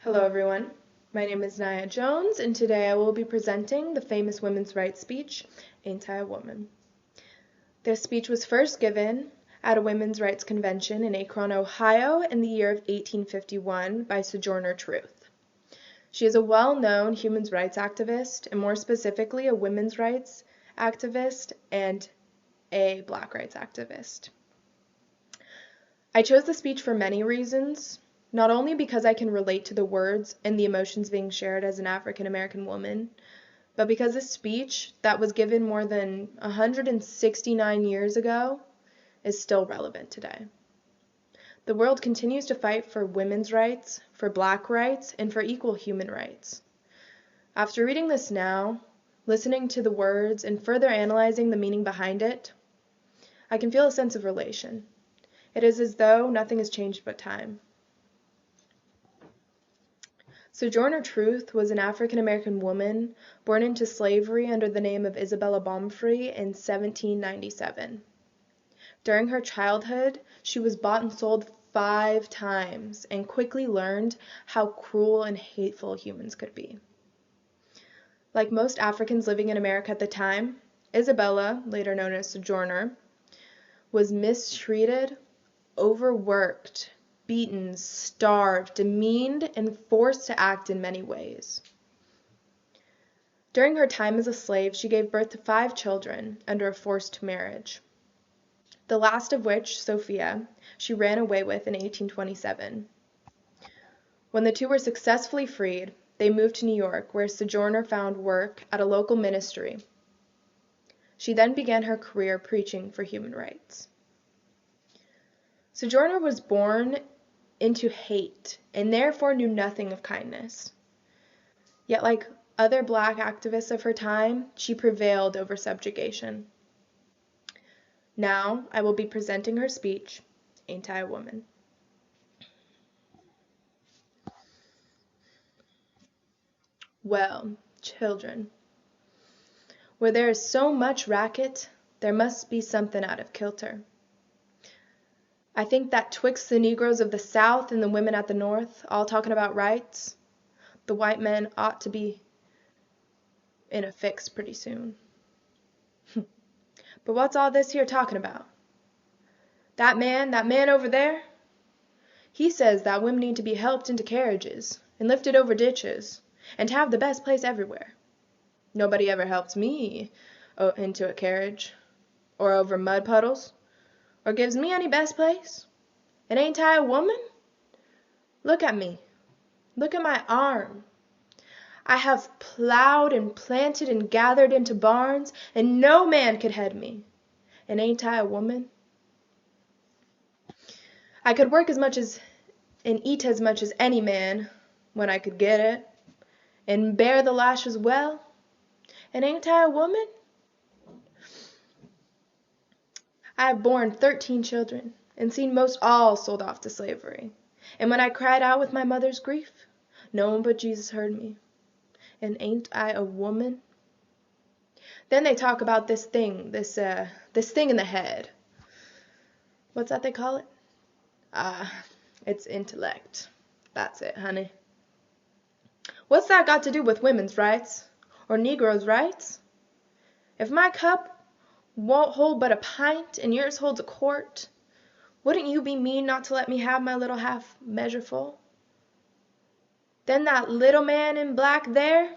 Hello everyone, my name is Nia Jones and today I will be presenting the famous women's rights speech, Ain't I a Woman? This speech was first given at a women's rights convention in Akron, Ohio in the year of 1851 by Sojourner Truth. She is a well-known human rights activist and more specifically a women's rights activist and a black rights activist. I chose the speech for many reasons. Not only because I can relate to the words and the emotions being shared as an African American woman, but because this speech that was given more than 169 years ago is still relevant today. The world continues to fight for women's rights, for black rights, and for equal human rights. After reading this now, listening to the words, and further analyzing the meaning behind it, I can feel a sense of relation. It is as though nothing has changed but time. Sojourner Truth was an African-American woman born into slavery under the name of Isabella Baumfree in 1797. During her childhood, she was bought and sold 5 times and quickly learned how cruel and hateful humans could be. Like most Africans living in America at the time, Isabella, later known as Sojourner, was mistreated, overworked, beaten, starved, demeaned, and forced to act in many ways. During her time as a slave, she gave birth to 5 children under a forced marriage, the last of which, Sophia, she ran away with in 1827. When the 2 were successfully freed, they moved to New York, where Sojourner found work at a local ministry. She then began her career preaching for human rights. Sojourner was born into hate and therefore knew nothing of kindness. Yet, like other black activists of her time, she prevailed over subjugation. Now, I will be presenting her speech, Ain't I a Woman? Well, children, where there is so much racket, there must be something out of kilter. I think that twixt the Negroes of the South and the women at the North, all talking about rights, the white men ought to be in a fix pretty soon. But what's all this here talking about? That man over there, he says that women need to be helped into carriages and lifted over ditches and to have the best place everywhere. Nobody ever helps me into a carriage or over mud puddles or gives me any best place. And ain't I a woman? Look at me. Look at my arm. I have plowed and planted and gathered into barns, and no man could head me. And ain't I a woman? I could work as much as and eat as much as any man when I could get it, and bear the lash as well. And ain't I a woman? I have borne 13 children, and seen most all sold off to slavery. And when I cried out with my mother's grief, no one but Jesus heard me. And ain't I a woman? Then they talk about this thing in the head. What's that they call it? It's intellect. That's it, honey. What's that got to do with women's rights? Or Negroes' rights? If my cup won't hold but a pint, and yours holds a quart, wouldn't you be mean not to let me have my little half measure full? Then that little man in black there,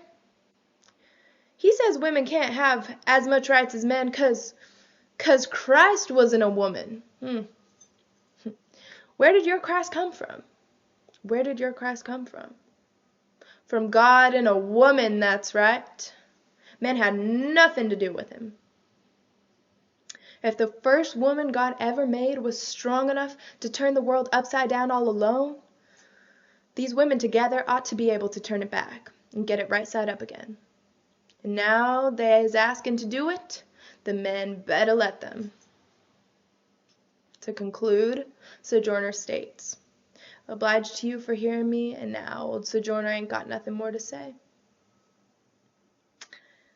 he says women can't have as much rights as men 'cause Christ wasn't a woman. Where did your Christ come from? Where did your Christ come from? From God and a woman, that's right. Men had nothing to do with him. If the first woman God ever made was strong enough to turn the world upside down all alone, these women together ought to be able to turn it back and get it right side up again. And now they is asking to do it, the men better let them. To conclude, Sojourner states, obliged to you for hearing me, and now old Sojourner ain't got nothing more to say.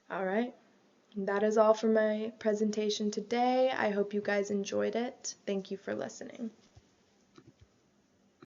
All right. That is all for my presentation today. I hope you guys enjoyed it. Thank you for listening.